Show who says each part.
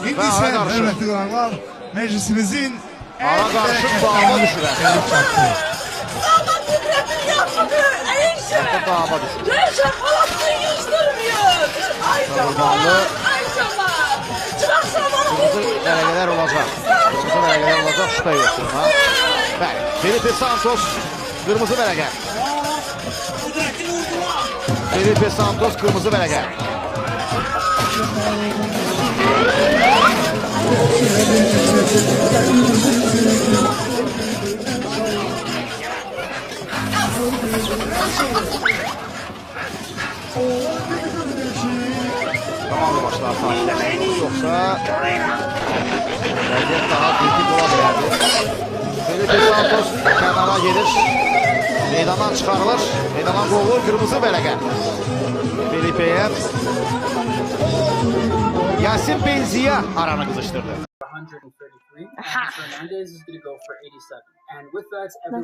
Speaker 1: İndi isə hörmətli qonaqlar, meclisimizin
Speaker 2: Ara qarışıq bağıma düşürər.
Speaker 3: Sağdan titrətin yaxşıdır, Ayşə.
Speaker 2: Bağıma düşürər.
Speaker 3: Ayşə, palatını yüzdürmüyor.
Speaker 2: Qurbanlı.
Speaker 3: Ayşəlar. Çırax şamanı
Speaker 2: Kırmızı vərəqələr olacaq. Kırmızı vərəqələr olacaq, şübhə yoxdur. Bəli, Felipe Santos kırmızı vərəqə. Felipe Santos kırmızı vərəqə. Tamamlı başlar saatlər. Yoksa vəziyyət daha kritik ola bilərdi. Felipe Santos kənara gelir. Meydandan çıxarılır. Meydandan qovulur. Kırmızı vərəqə. Felipe'ye Yasin Benziya aranı qızışdırdı.
Speaker 4: 133, and Fernandez is going to go for 87. And with that, everyone